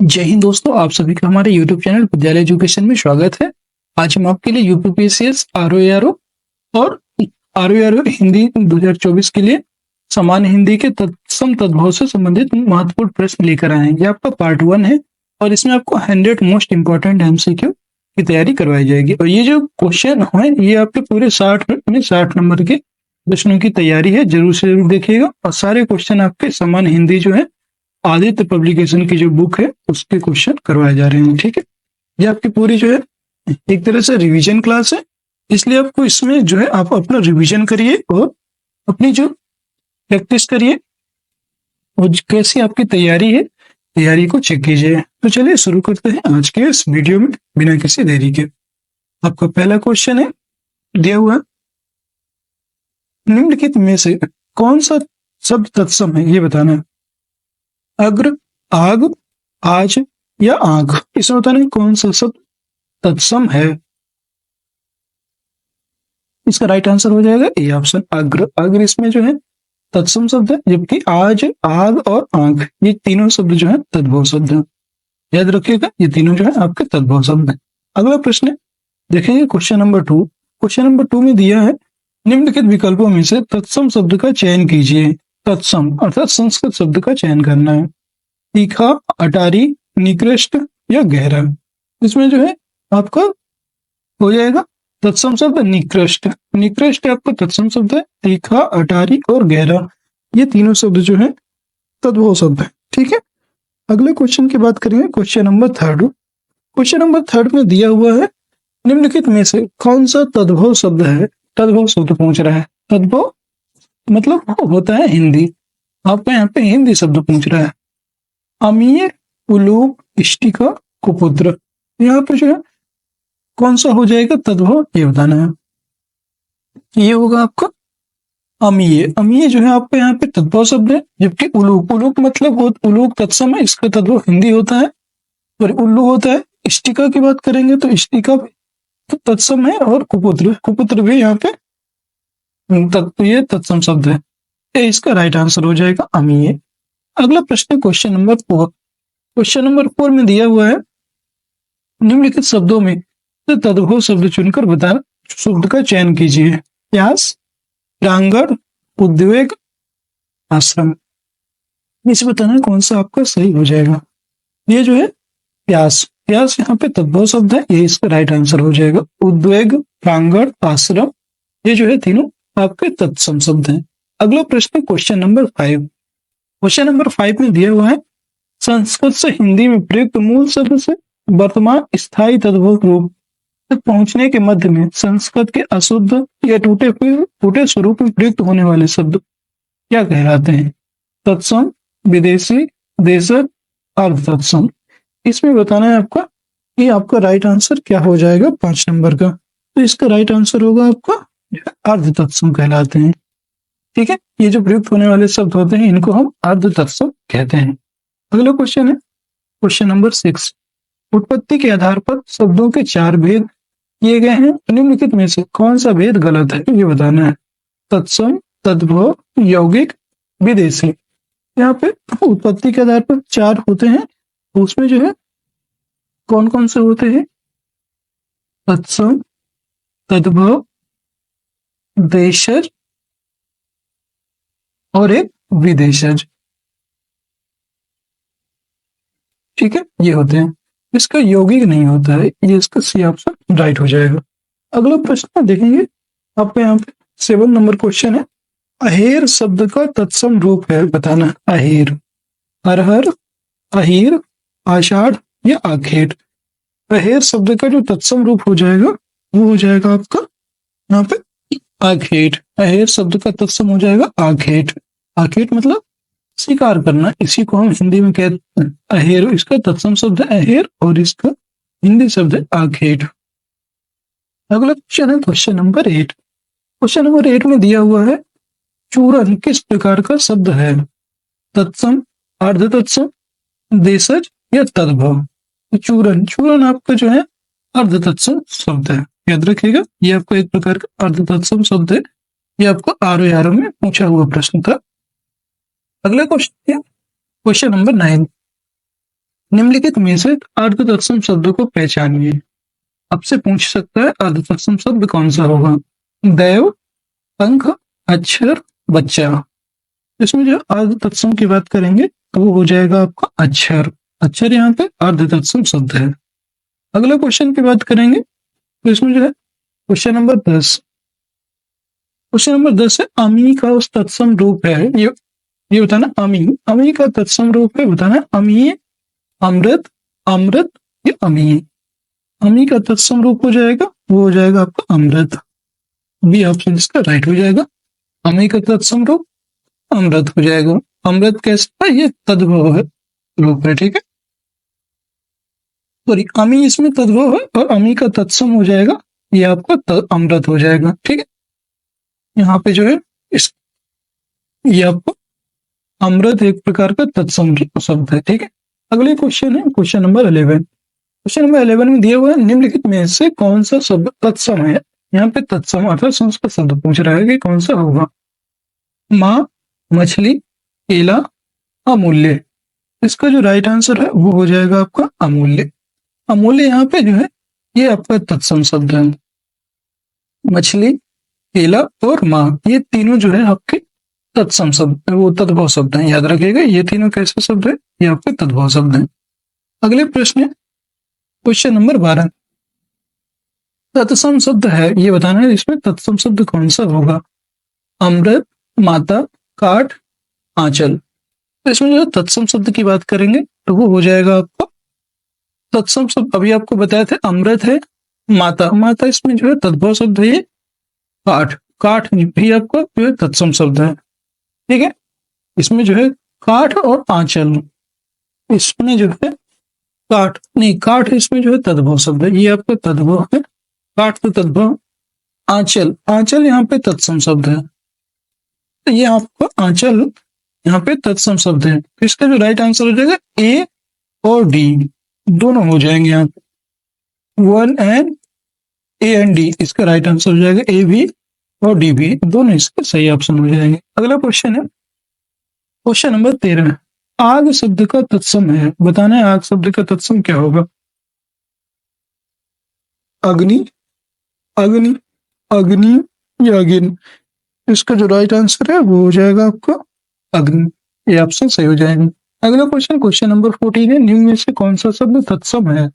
जय हिंद दोस्तों, आप सभी का हमारे YouTube चैनल विद्यालय एजुकेशन में स्वागत है। आज हम आपके लिए यूपीपीएससी आरओ और आरओ हिंदी 2024 के लिए सामान्य हिंदी के तत्सम तद्भव से संबंधित महत्वपूर्ण प्रश्न लेकर आए हैं। ये आपका पार्ट 1 है और इसमें आपको 100 मोस्ट इंपोर्टेंट MCQ की तैयारी करवाई जाएगी। और ये जो क्वेश्चन है ये आपके पूरे 60 नंबर के प्रश्नों की तैयारी है, जरूर से जरूर देखिएगा। और सारे क्वेश्चन आपके सामान्य हिंदी जो है आदित्य पब्लिकेशन की जो बुक है उसके क्वेश्चन करवाए जा रहे हैं। ठीक है, ये आपकी पूरी जो है एक तरह से रिवीजन क्लास है, इसलिए आपको इसमें जो है आप अपना रिवीजन करिए और अपनी जो प्रैक्टिस करिए और कैसी आपकी तैयारी है, तैयारी को चेक कीजिए। तो चलिए शुरू करते हैं आज के इस वीडियो में बिना किसी देरी के। आपका पहला क्वेश्चन है दिया हुआ, निम्नलिखित में से कौन सा शब्द तत्सम है ये बताना है। अग्र, आग, आज या आग, इसमें बताना है कौन सा शब्द तत्सम है। इसका राइट आंसर हो जाएगा ए ऑप्शन अग्र। अग्र इसमें जो है तत्सम शब्द है, जबकि आज, आग और आंख ये तीनों शब्द जो है तद्भव शब्द है। याद रखिएगा, ये तीनों जो है आपके तद्भव शब्द है। अगला प्रश्न देखेंगे क्वेश्चन नंबर 2। क्वेश्चन नंबर 2 में दिया है, निम्नलिखित विकल्पों में से तत्सम शब्द का चयन कीजिए। तत्सम अर्थात संस्कृत शब्द का चयन करना है। तीखा, अटारी, निकृष्ट या गहरा। इसमें जो है आपका हो जाएगा तत्सम शब्द निकृष्ट। निकृष्ट आपका तत्सम शब्द है। तीखा, अटारी और गहरा ये तीनों शब्द जो है तद्भव शब्द है। ठीक है, अगले क्वेश्चन की बात करेंगे क्वेश्चन नंबर 3। क्वेश्चन नंबर 3 में दिया हुआ है, निम्नलिखित में से कौन सा तद्भव शब्द है। तद्भव शब्द पूछ रहा है। तद्भव मतलब होता है हिंदी, आपका यहाँ पे हिंदी शब्द पूछ रहा है। अमीय, उलूक, इष्टिका, कुपुत्र, यहाँ पे जो है कौन सा हो जाएगा तद्भव ये बताना है। ये होगा आपका अमीय। अमीय जो है आपका यहाँ पे तद्भव शब्द है, जबकि उलूक, उलूक मतलब उलूक तत्सम है, इसका तद्भव हिंदी होता है और उल्लू होता है। इष्टिका की बात करेंगे तो इष्टिका तो तत्सम है और कुपुत्र, कुपुत्र भी यहाँ पे ये तत्सम शब्द है। ये इसका राइट आंसर हो जाएगा अमीय। अगला प्रश्न क्वेश्चन नंबर 4। क्वेश्चन नंबर 4 में दिया हुआ है, निम्नलिखित शब्दों में तद्भव शब्द चुनकर बताना, शब्द का चयन कीजिए। प्यास, प्रांगण, उद्वेग, आश्रम। इसे बताना है कौन सा आपका सही हो जाएगा। ये जो है प्यास, प्यास यहाँ पे तद्भव शब्द है, ये इसका राइट आंसर हो जाएगा। उद्वेग, प्रांगण, आश्रम ये जो है तीनों आपके तत्सम शब्द हैं। अगला प्रश्न क्वेश्चन नंबर 5। क्वेश्चन नंबर 5 में दिया हुआ है, संस्कृत से हिंदी में प्रयुक्त मूल शब्द से वर्तमान स्थायी तद्भव रूप तक पहुंचने के मध्य में संस्कृत के अशुद्ध या टूटे स्वरूप में प्रयुक्त होने वाले शब्द क्या कहलाते हैं। तत्सम, विदेशी, देशज, अर्ध तत्सम। इसमें बताना है आपका कि आपका राइट आंसर क्या हो जाएगा 5 नंबर का। तो इसका राइट आंसर होगा आपका अर्ध तत्सम कहलाते हैं। ठीक है, ये जो प्रयुक्त होने वाले शब्द होते हैं इनको हम अर्ध तत्सम कहते हैं। अगला क्वेश्चन है क्वेश्चन नंबर 6। उत्पत्ति के आधार पर शब्दों के 4 भेद किए गए हैं, निम्नलिखित में से कौन सा भेद गलत है ये बताना है। तत्सम, तद्भव, यौगिक, विदेशी। यहाँ पे उत्पत्ति के आधार पर 4 होते हैं, उसमें जो है कौन कौन से होते हैं। तत्सम, तद्भव, देशज और एक विदेशज। ठीक है, ये होते हैं। इसका यौगिक नहीं होता है, ये इसका सी ऑप्शन राइट हो जाएगा। अगला प्रश्न देखेंगे आपको यहाँ पे 7 नंबर क्वेश्चन है, अहेर शब्द का तत्सम रूप है बताना। अहेर, अरहर, अहीर, आषाढ़ या आखेट। अहेर शब्द का जो तत्सम रूप हो जाएगा वो हो जाएगा आपका यहाँ पे आखेट। अहेर शब्द का तत्सम हो जाएगा आखेट। आखेट मतलब शिकार करना, इसी को हम हिंदी में कहते हैं अहेर। इसका तत्सम शब्द है अहेर और इसका हिंदी शब्द है आखेट। अगला क्वेश्चन है क्वेश्चन नंबर 8। क्वेश्चन नंबर 8 में दिया हुआ है, चूरन किस प्रकार का शब्द है। तत्सम, अर्ध तत्सम, देशज या तद्भव। चूरन, चूरन आपका जो है अर्ध तत्सम शब्द है, याद रखिएगा। ये आपका एक प्रकार का अर्ध तत्सम शब्द है, ये आपको आरओ में पूछा हुआ प्रश्न था। अगला क्वेश्चन है क्वेश्चन नंबर 9। निम्नलिखित में से अर्ध तत्सम शब्दों को पहचानिए। आपसे पूछ सकता है अर्ध तत्सम शब्द कौन सा होगा। दैव, पंख, अक्षर, बच्चा। इसमें जो अर्ध तत्सम की बात करेंगे तो वो हो जाएगा आपका अक्षर। अक्षर यहाँ पे अर्ध तत्सम शब्द है। अगला क्वेश्चन की बात करेंगे तो इसमें जो है क्वेश्चन नंबर 10। क्वेश्चन नंबर 10 है अमी का उस तत्सम रूप है, ये बताना। अमी का तत्सम रूप है बताना। अमीय, अमृत, अमृत या अमीय। अमी का तत्सम रूप हो जाएगा, वो हो जाएगा आपका अमृत। बी ऑप्शन इसका राइट हो जाएगा। अमी का तत्सम रूप अमृत हो जाएगा। अमृत कैसा है, ये तद्भव है रूप है, ठीक है। सॉरी, अमी इसमें तद्भव है और अमी का तत्सम हो जाएगा, ये आपका अमृत हो जाएगा, ठीक है। यहाँ पे जो है इस ये आपको अमृत एक प्रकार का तत्सम शब्द है, ठीक है। अगले क्वेश्चन है क्वेश्चन नंबर 11। क्वेश्चन नंबर 11 में दिया हुआ है निम्नलिखित में से कौन सा शब्द तत्सम है। यहाँ पे तत्सम अर्थात संस्कृत शब्द पूछ रहा है कि कौन सा होगा। माँ, मछली, केला, अमूल्य। इसका जो राइट आंसर है वो हो जाएगा आपका अमूल्य। अमूल्य यहाँ पे जो है ये आपका तत्सम शब्द है। मछली, केला और माँ, ये तीनों जो है आपके तत्सम शब्द, वो तद्भव शब्द हैं। याद रखिएगा ये तीनों कैसे शब्द है, ये आपके तद्भव शब्द हैं। अगले प्रश्न है क्वेश्चन नंबर 12। तत्सम शब्द है, ये बताना है इसमें तत्सम शब्द कौन सा होगा। अमृत, माता, काठ, आंचल। तो इसमें जो तत्सम शब्द की बात करेंगे तो वो हो जाएगा आपका तत्सम शब्द। अभी आपको बताया था अमृत है, माता, माता इसमें जो है तद्भव शब्द है। ये काठ, काठ भी आपका जो है तत्सम शब्द है, ठीक है। इसमें जो है काठ और आंचल, इसमें जो है काठ नहीं, काठ इसमें जो है तद्भव शब्द है, ये आपका तद्भव है। काठ तो तद्भव। आंचल, आंचल यहाँ पे तत्सम शब्द है, तो ये आपका आंचल यहाँ पे तत्सम शब्द है। तो इसका जो राइट आंसर हो जाएगा ए और डी, दोनों हो जाएंगे यहाँ पे। 1 एंड ए एंड डी, इसका राइट आंसर हो जाएगा ए भी और डी भी, दोनों इसके सही ऑप्शन हो जाएंगे। अगला क्वेश्चन है क्वेश्चन नंबर 13। आग शब्द का तत्सम है, बताना है आग शब्द का तत्सम क्या होगा। अग्नि, अग्नि, अग्नि या अगिन। इसका जो राइट आंसर है वो हो जाएगा आपका अग्नि, ये ऑप्शन सही हो जाएगा। अगला क्वेश्चन क्वेश्चन नंबर 14 है निम्न में से कौन सा शब्द तत्सम है।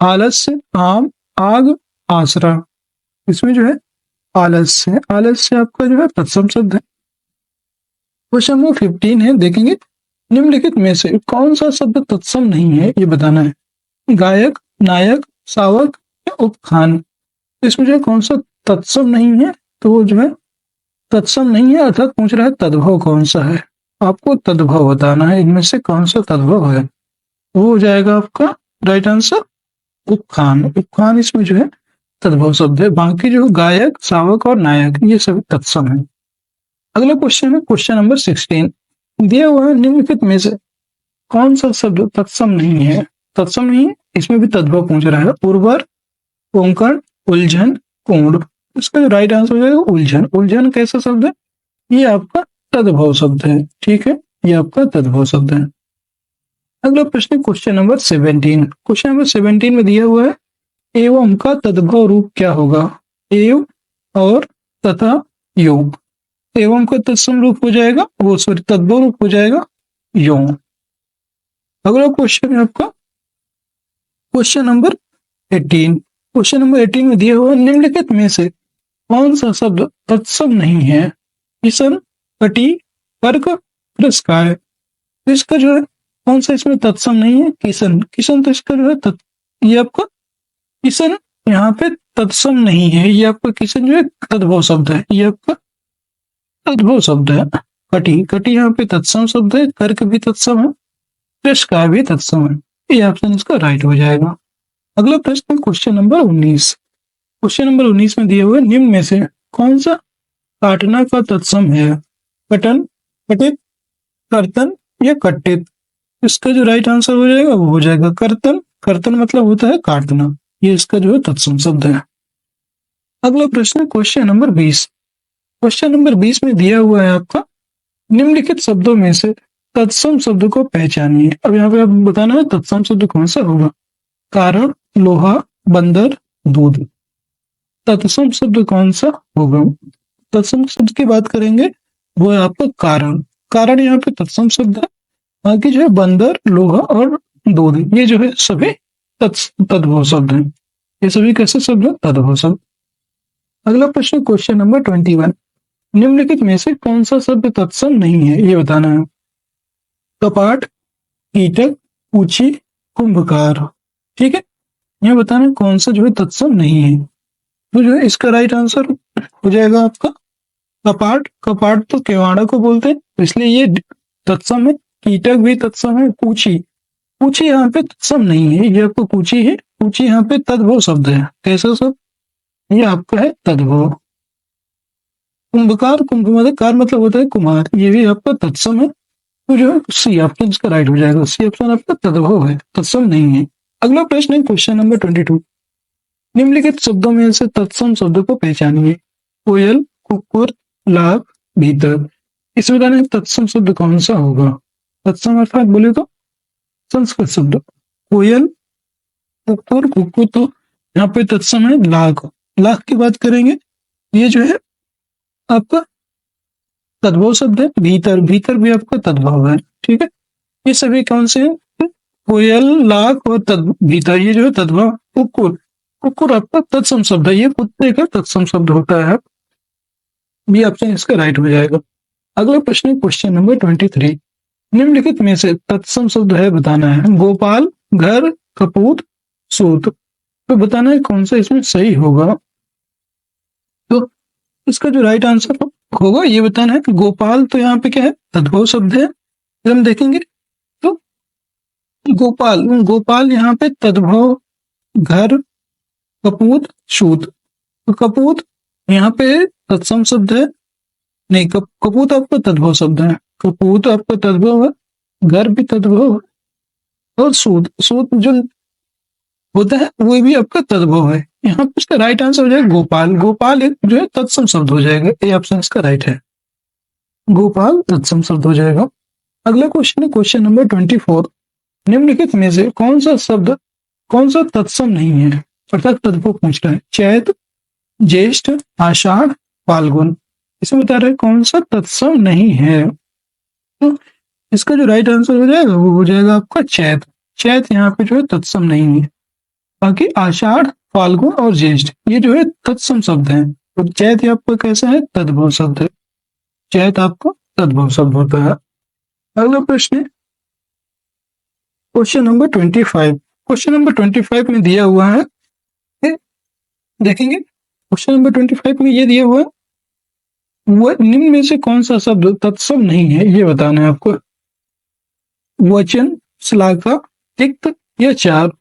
आलस्य, आम, आग, आसरा। इसमें जो है आलस्य, आलस्य आपका जो है तत्सम शब्द है। क्वेश्चन नंबर 15 है, देखेंगे निम्नलिखित में से कौन सा शब्द तत्सम नहीं है, ये बताना है। गायक, नायक, शावक या उपखान। इसमें जो है कौन सा तत्सम नहीं है, तो वो जो है तत्सम नहीं है अर्थात पूछ रहा है तद्भव कौन सा है। आपको तद्भव बताना है इनमें से कौन सा तद्भव है, वो हो जाएगा आपका राइट आंसर उपखान। उपखान इसमें जो है तद्भव शब्द है, बाकी जो गायक, शावक और नायक ये सभी तत्सम है। अगला क्वेश्चन है क्वेश्चन नंबर 16। दिया हुआ है निम्नलिखित में से कौन सा शब्द तत्सम नहीं है। तत्सम नहीं है, इसमें भी तद्भव पूछ रहा है। उर्वर, कोंकण, उलझन, कोण। इसका जो राइट आंसर हो जाएगा उलझन। उलझन कैसा शब्द है, ये आपका तद्भव शब्द है, ठीक है, ये आपका तद्भव शब्द है। अगला प्रश्न क्वेश्चन नंबर 17। क्वेश्चन नंबर 17 में दिया हुआ है एवं का तद्भव रूप क्या होगा। एव और तथा योग। एवं का तत्सम रूप हो जाएगा, वो सॉरी तद्भव रूप हो जाएगा यो। अगला क्वेश्चन है आपका क्वेश्चन नंबर 18। क्वेश्चन नंबर 18 में दिया हुआ निम्नलिखित में से कौन सा शब्द तत्सम नहीं है। किशन, कटी, कर्क, पुरस्कार। इसका जो है कौन सा इसमें तत्सम नहीं है, किशन। किशन तो इसका जो है ये आपका किशन यहाँ पे तत्सम नहीं है, ये आपका किशन जो है तद्भव शब्द है, ये आपका तद्भव शब्द है। कटी, कटी यहाँ पे तत्सम शब्द है। कर्क भी तत्सम है, पुरस्कार भी तत्सम है, ये ऑप्शन इसका राइट हो जाएगा। अगला प्रश्न क्वेश्चन नंबर 19। क्वेश्चन नंबर 19 में दिया हुआ है निम्न में से कौन सा काटना का तत्सम है। कटन, कटित, कर्तन या कट्टित। इसका जो राइट आंसर हो जाएगा वो हो जाएगा कर्तन। कर्तन मतलब होता है काटना, ये इसका जो है तत्सम शब्द है। अगला प्रश्न क्वेश्चन नंबर 20। क्वेश्चन नंबर 20 में दिया हुआ है आपका निम्नलिखित शब्दों में से तत्सम शब्द को पहचानिए। अब यहाँ पे आप बताना है तत्सम शब्द कौन सा होगा। कारण, लोहा, बंदर, दूध। तत्सम शब्द कौन सा होगा। तत्सम शब्द की बात करेंगे वो है आपका कारण। कारण यहाँ पे तत्सम शब्द है। बाकी जो है बंदर, लोहा और दूध, ये जो है सभी तद्भव शब्द हैं। ये सभी कैसे शब्द है, तद्भव शब्द। अगला प्रश्न क्वेश्चन नंबर 21। निम्नलिखित में से कौन सा शब्द तत्सम नहीं है, ये बताना है। कपाट, कीटक, पूछी, कुंभकार। ठीक है, यह बताना है कौन सा जो है तत्सम नहीं है। तो जो है इसका राइट आंसर हो जाएगा आपका कपाट। कपाट तो केवाड़ा को बोलते हैं, तो इसलिए ये तत्सम है। कीटक भी तत्सम है। पूछी, पूछी यहाँ पे तत्सम नहीं है, ये आपको पूछी है। पूछी यहाँ पे तद्भव शब्द है। कैसा शब्द, ये आपका है तद्भव। कुंभकार, कुंभकार मतलब होता है कुम्हार, ये भी आपका तत्सम है। तो जो है सी ऑप्शन इसका राइट हो जाएगा। सी ऑप्शन आपका तद्भव है, तत्सम नहीं है। अगला प्रश्न है क्वेश्चन नंबर 22। निम्नलिखित शब्दों में से तत्सम शब्द को पहचानिए। कोयल, कुकुर, लाख, भीतर। इसमें बताना है तत्सम शब्द कौन सा होगा। तत्सम अर्थात बोले तो संस्कृत शब्द। कोयल, कुकुर, कुकुर तो यहाँ पे तत्सम है। लाख, लाख की बात करेंगे, ये जो है आपका तद्भव शब्द है। भीतर, भीतर भी आपका तद्भव है। ठीक है, ये सभी कौन से हैं। कोयल, लाख और भीतर, ये जो है तद्भव। कुकुर, कुकुर आपका तत्सम शब्द है, ये कुत्ते का तत्सम शब्द होता है। बी ऑप्शन इसका राइट हो जाएगा। अगला प्रश्न है क्वेश्चन नंबर 23। निम्नलिखित में से तत्सम शब्द है बताना है। गोपाल, घर, कपूत, सूत। तो बताना है कौन सा इसमें सही होगा। तो इसका जो राइट आंसर होगा ये बताना है कि गोपाल तो यहाँ पे क्या है, तद्भव शब्द है। फिर हम देखेंगे तो गोपाल, गोपाल यहाँ पे तद्भव। घर, कपूत, सूत। तो कपूत यहाँ पे तत्सम शब्द है। नहीं, कपूत आपका तद्भव शब्द है। कपूत आपका तद्भव है। घर भी तद्भव है। और सूत, सूत जो होता है वो भी आपका तद्भव है। यहाँ पे इसका राइट आंसर हो जाएगा गोपाल। गोपाल एक जो है तत्सम शब्द हो जाएगा। ये ऑप्शन इसका राइट है, गोपाल तत्सम शब्द हो जाएगा। अगला क्वेश्चन है क्वेश्चन नंबर 24। निम्नलिखित में से कौन सा शब्द, कौन सा तत्सम नहीं है, अर्थात तद्भव पूछ रहा है। चैत, ज्येष्ठ, आषाढ़, फाल्गुन। इसमें बता रहे कौन सा तत्सम नहीं है। तो इसका जो राइट आंसर हो जाएगा वो हो जाएगा आपका चैत। चैत यहाँ पे जो है तत्सम नहीं है। बाकी आषाढ़, फाल्गुन और ज्येष्ठ ये जो है तत्सम शब्द हैं। तो चैत आपका कैसा है, तद्भव शब्द है। चैत आपका तद्भव शब्द होता है। अगला प्रश्न है क्वेश्चन नंबर 25। क्वेश्चन नंबर 25 में दिया हुआ है, देखेंगे क्वेश्चन नंबर 25 में ये दिया हुआ है, वह निम्न में से कौन सा शब्द तत्सम नहीं है, ये बताना है आपको। वचन, श्लाघा, तिक्त या चार।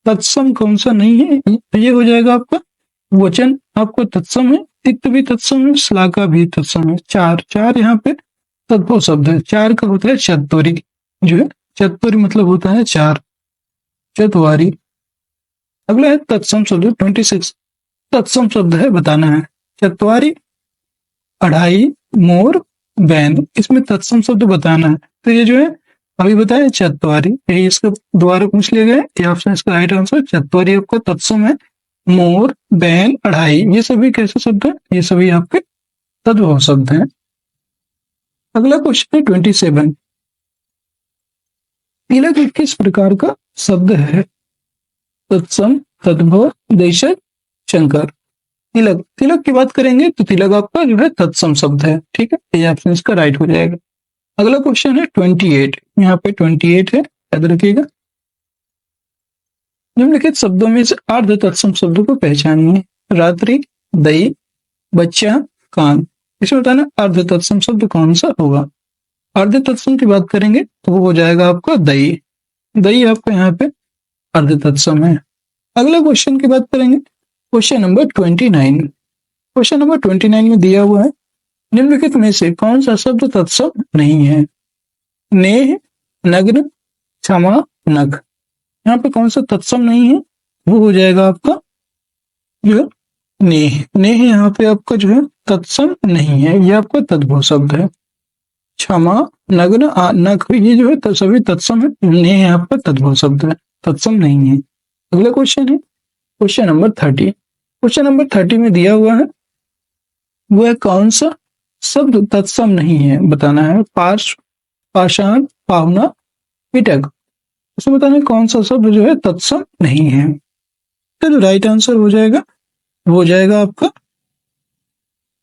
तत्सम कौन सा नहीं है, तो ये हो जाएगा आपका वचन आपको तत्सम है। तिक्त भी तत्सम है, श्लाघा भी तत्सम है। चार, चार यहाँ पे तद्भव शब्द है। चार का होता है चत्वरी, जो है चत्वरी मतलब होता है चार, चतवारी। अगला है तत्सम शब्द 26। तत्सम शब्द है बताना है। चतवारी, अढ़ाई, मोर, बैंड। इसमें तत्सम शब्द बताना है। तो ये जो है अभी बताया चतवारी, यही इसका द्वारा पूछ लिया गया। ये ऑप्शन इसका राइट आंसर चतवारी आपका तत्सम है। मोर, बैन, अढ़ाई ये सभी कैसे शब्द हैं, ये सभी आपके तद्भव शब्द हैं। अगला क्वेश्चन है 27। तिलक किस प्रकार का शब्द है। तत्सम, तद्भव, देशज, शंकर। तिलक, तिलक की बात करेंगे तो तिलक आपका जो है तत्सम शब्द है। ठीक है, ये ऑप्शन इसका राइट हो जाएगा। अगला क्वेश्चन है 28। यहाँ पे 28 है, याद रखिएगा। निम्नलिखित शब्दों में से अर्ध तत्सम शब्दों को पहचानिए। रात्रि, दही, बच्चा, कान। इसमें बताना अर्ध तत्सम शब्द कौन सा होगा। अर्ध तत्सम की बात करेंगे तो वो हो जाएगा आपका दही। दही आपका यहाँ पे अर्ध तत्सम है। अगला क्वेश्चन की बात करेंगे क्वेश्चन नंबर 29। क्वेश्चन नंबर 29 में दिया हुआ है, निम्नलिखित में से कौन सा शब्द तत्सम नहीं है। नेह, नग्न, क्षमा, नख। यहाँ पे कौन सा तत्सम नहीं है, वो हो जाएगा आपका जो है नेह। नेह यहाँ पे आपका जो है तत्सम नहीं है, ये आपका तद्भव शब्द है। क्षमा, नग्न, नख, ये जो है सभी तत्सम है, नहीं यहाँ पर तद्भव शब्द है, तत्सम नहीं है। अगला क्वेश्चन है क्वेश्चन नंबर 30। क्वेश्चन नंबर 30 में दिया हुआ है वह कौन सा शब्द तत्सम नहीं है, बताना है। पार्श्व, पाषाण, पावना, पिटक, उसमें बताना है कौन सा शब्द जो है तत्सम नहीं है। तो जो राइट आंसर हो जाएगा वो हो जाएगा आपका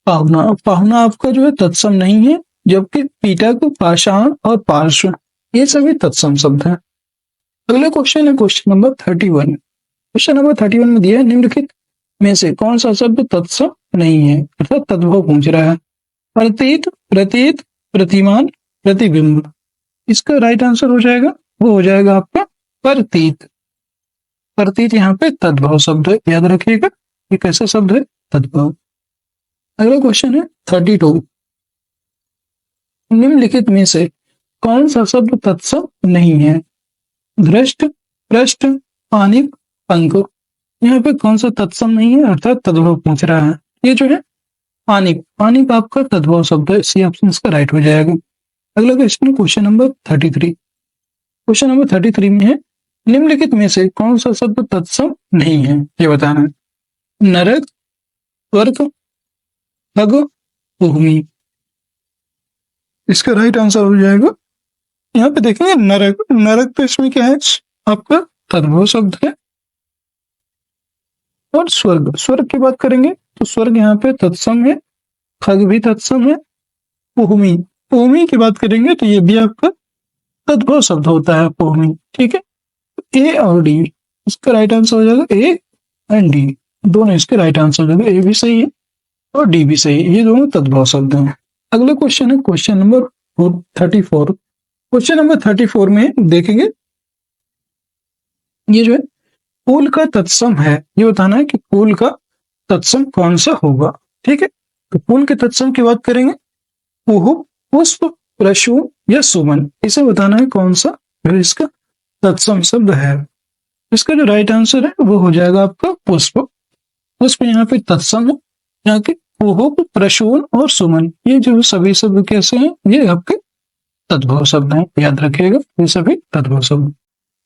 पावना। पावना आपका जो है तत्सम नहीं है, जबकि पिटक, पाषाण और पार्श्व ये सभी तत्सम शब्द हैं। अगला क्वेश्चन है क्वेश्चन नंबर 31। क्वेश्चन नंबर 31 में दिया है निम्नलिखित में से कौन सा शब्द तत्सम नहीं है, अर्थात तद्भव पूछ रहा है। प्रतीत, प्रतीत, प्रतिमान, प्रतिबिंब, इसका राइट आंसर हो जाएगा वो हो जाएगा आपका प्रतीत। प्रतीत यहाँ पे तद्भव शब्द है, याद रखिएगा ये कैसा शब्द है, तद्भव। अगला क्वेश्चन है 32। निम्नलिखित में से कौन सा शब्द तत्सम नहीं है। दृष्ट, पृष्ठ, पानिक, पंख, यहाँ पे कौन सा तत्सम नहीं है अर्थात तद्भव पूछ रहा है। ये जो है पानिक, पानिक आपका तद्भव शब्द है, सी ऑप्शन इसका राइट हो जाएगा। अगला क्वेश्चन है क्वेश्चन नंबर 33। क्वेश्चन नंबर 33 में है निम्नलिखित में से कौन सा शब्द तत्सम नहीं है, ये बताना है। नरक, स्वर्ग, खग, भूमि, इसका राइट आंसर हो जाएगा। यहाँ पे देखेंगे नरक, नरक तो इसमें क्या है आपका तद्भव शब्द है। और स्वर्ग, स्वर्ग की बात करेंगे तो स्वर्ग यहाँ पे तत्सम है, खग भी तत्सम है। भूमि, भूमि की बात करेंगे तो ये भी आपका तद्भव शब्द होता है भूमि, ठीक है। ए और डी, इसका राइट आंसर हो जाएगा ए एंड डी, दोनों इसके राइट आंसर हो जाएगा, ए भी सही है और डी भी सही है, ये दोनों तद्भव शब्द हैं। अगला क्वेश्चन है क्वेश्चन नंबर 34। क्वेश्चन नंबर 34 में देखेंगे ये जो है फूल का तत्सम है, ये बताना है कि फूल का तत्सम कौन सा होगा, ठीक है। तो फूल के तत्सम की बात करेंगे कुहु, पुष्प, प्रसून या सुमन, इसे बताना है कौन सा जो इसका तत्सम शब्द है। इसका जो राइट आंसर है वो हो जाएगा आपका पुष्प। पुष्प यहाँ पे तत्सम है, यहाँ के कुहु, प्रसून और सुमन ये जो सभी शब्द कैसे हैं, ये आपके तद्भव शब्द हैं, याद रखिएगा ये सभी तद्भव शब्द।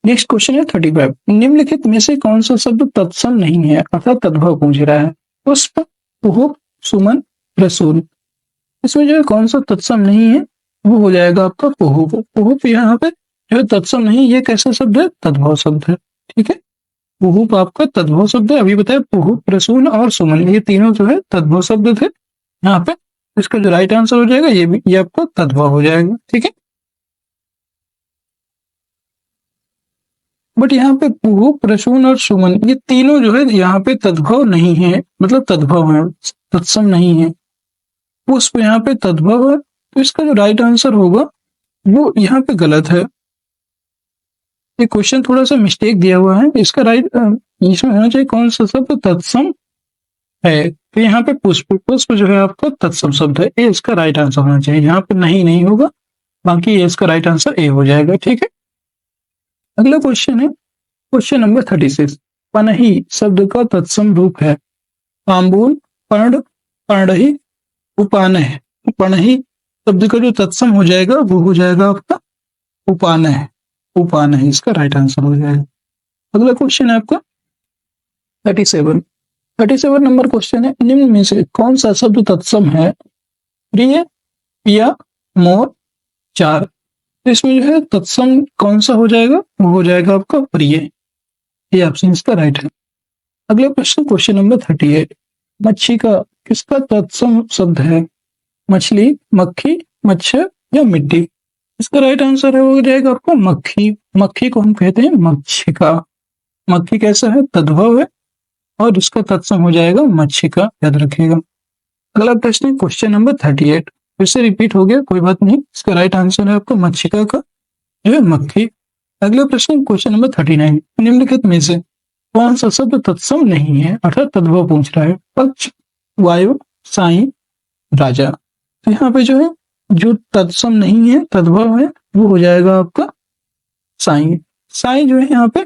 नेक्स्ट क्वेश्चन है 35। निम्नलिखित में से कौन सा शब्द तत्सम नहीं है अर्थात तद्भव पूछ रहा है। पुष्प, कुहु, सुमन, प्रसून, इसमें जो है कौन सा तत्सम नहीं है वो हो जाएगा आपका कुहु। कुहु यहाँ पे जो है तत्सम नहीं, ये कैसा शब्द है, तद्भव शब्द है, ठीक है। कुहु आपका तद्भव शब्द है, अभी बताया कुहु, प्रसून और सुमन ये तीनों जो है तद्भव शब्द थे यहाँ पे। इसका जो राइट आंसर हो जाएगा ये भी, ये आपका तद्भव हो जाएगा, ठीक है। बट यहाँ पे कुहु, प्रसून और सुमन ये तीनों जो है यहाँ पे तद्भव नहीं है, मतलब तद्भव है, तत्सम नहीं है। पुष्प यहाँ पे तद्भव है, तो इसका जो राइट आंसर होगा वो यहाँ पे गलत है। ये क्वेश्चन थोड़ा सा मिस्टेक दिया हुआ है, इसका राइट इसमें होना चाहिए कौन सा शब्द तत्सम है, तो यहाँ पे पुष्प, पुष्प जो है आपका तत्सम शब्द है, ये इसका राइट आंसर होना चाहिए। यहाँ पे नहीं होगा, बाकी ये इसका राइट आंसर ए हो जाएगा, ठीक है। अगला क्वेश्चन है क्वेश्चन नंबर 36। पनही शब्द का तत्सम रूप है पाम्बुल, पर्ण, पर्णही, उपानह। पनही शब्द का जो तत्सम हो जाएगा वो हो जाएगा आपका उपानह, उपानह इसका राइट आंसर हो जाएगा। अगला क्वेश्चन है आपका 37 नंबर क्वेश्चन है निम्न में से कौन सा शब्द तत्सम है। प्रिय, पिया, मोर, चार, तो इसमें जो है तत्सम कौन सा हो जाएगा वो हो जाएगा आपका प्रिय, ये ऑप्शन इसका राइट है। अगला प्रश्न क्वेश्चन नंबर 38। मच्छी का किसका तत्सम शब्द है। मछली, मक्खी, मच्छर या मिट्टी, इसका राइट आंसर है हो जाएगा आपका मक्खी। मक्खी को हम कहते हैं मक्षिका। मक्खी कैसा है, तद्भव है और इसका तत्सम हो जाएगा मक्षिका, याद रखिएगा। अगला प्रश्न क्वेश्चन नंबर 38, फिर से रिपीट हो गया कोई बात नहीं, इसका राइट आंसर है आपका मक्षिका का जो है मक्खी। अगला प्रश्न क्वेश्चन नंबर 39। निम्नलिखित में से कौन सा शब्द तत्सम नहीं है अर्थात तद्भव पूछ रहा है। पक्ष, वायु, साई, राजा, तो यहाँ पे जो है जो तत्सम नहीं है तद्भव है वो हो जाएगा आपका साई। साई जो है यहाँ पे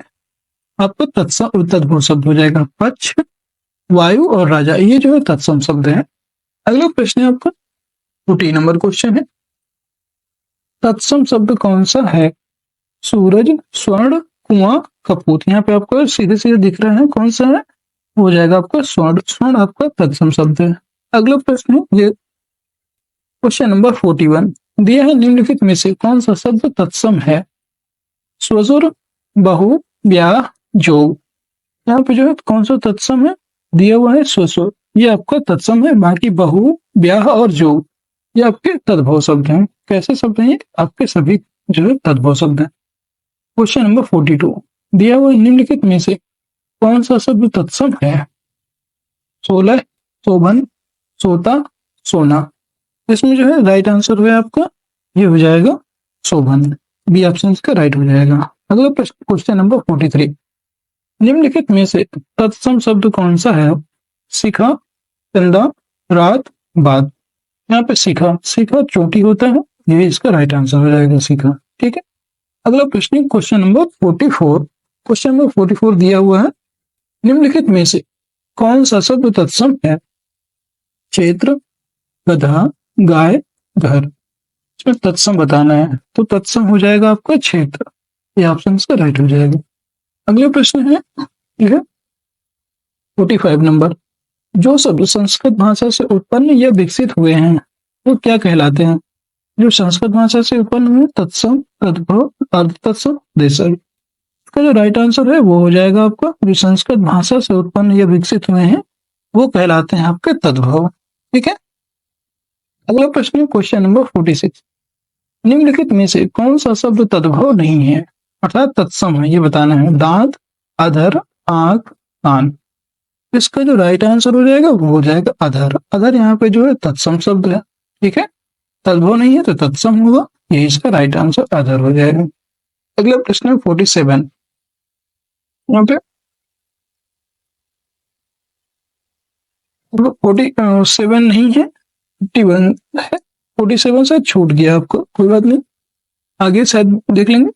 आपका तत्सम तद्भव शब्द हो जाएगा। पक्ष, वायु और राजा ये जो है तत्सम शब्द है। अगला प्रश्न है आपका 40 नंबर क्वेश्चन है तत्सम शब्द कौन सा है? सूरज, स्वर्ण, कुआं, कपूत। यहाँ पे आपको सीधे सीधे दिख रहा है कौन सा है, हो जाएगा आपका स्वर्ण। स्वर्ण आपका तत्सम शब्द है। अगला प्रश्न है ये क्वेश्चन नंबर 41, दिया है निम्नलिखित में से कौन सा शब्द तत्सम है? स्वसुर, बहु, ब्याह, जोग। यहाँ पे जो है कौन सा तत्सम है, दिया हुआ है स्वसुर, ये आपका तत्सम है। बाकी बहु, ब्याह और जोग ये आपके तद्भव शब्द हैं। कैसे शब्द हैं ये? आपके सभी जो है तद्भव शब्द हैं। क्वेश्चन नंबर 42, दिया हुआ निम्नलिखित में से कौन सा शब्द तत्सम है? सोलह, शोभन, सोता, सोना। इसमें जो है राइट आंसर हुआ आपका, ये हो जाएगा शोभन। बी ऑप्शन का राइट हो जाएगा। अगला प्रश्न क्वेश्चन नंबर 43, निम्नलिखित में से तत्सम शब्द कौन सा है? शिखा, चंदा, रात, बाद। यहाँ पे शिखा, शिखा चोटी होता है, ये इसका राइट आंसर हो जाएगा शिखा। ठीक है। अगला प्रश्न क्वेश्चन नंबर 44, क्वेश्चन नंबर 44 दिया हुआ है, निम्नलिखित में से कौन सा शब्द तत्सम है? क्षेत्र, गधा, गाय, घर। इसमें तत्सम बताना है, तो तत्सम हो जाएगा आपका क्षेत्र, ये ऑप्शन का राइट हो जाएगा। अगला प्रश्न है ठीक है 45 नंबर, जो शब्द संस्कृत भाषा से उत्पन्न या विकसित हुए हैं वो क्या कहलाते हैं? जो संस्कृत भाषा से उत्पन्न हुए, तत्सम, तद्भव, अर्धतत्सम, देशज। इसका जो राइट आंसर है वो हो जाएगा आपका, जो संस्कृत भाषा से उत्पन्न या विकसित हुए हैं वो कहलाते हैं आपके तद्भव। ठीक है। अगला प्रश्न है क्वेश्चन नंबर 46, निम्नलिखित में से कौन सा शब्द तद्भव नहीं है अर्थात तत्सम है, ये बताना है। दांत, अधर, आंख, कान। इसका जो राइट आंसर हो जाएगा वो हो जाएगा अधर। अधर यहाँ पे जो है तत्सम शब्द है। ठीक है, तद्भव नहीं है तो तत्सम होगा, ये इसका राइट आंसर अधर हो जाएगा। अगला प्रश्न है 47, यहाँ पे 47 नहीं है, 51 है। 47 से छूट गया आपको, कोई बात नहीं, आगे शायद देख लेंगे।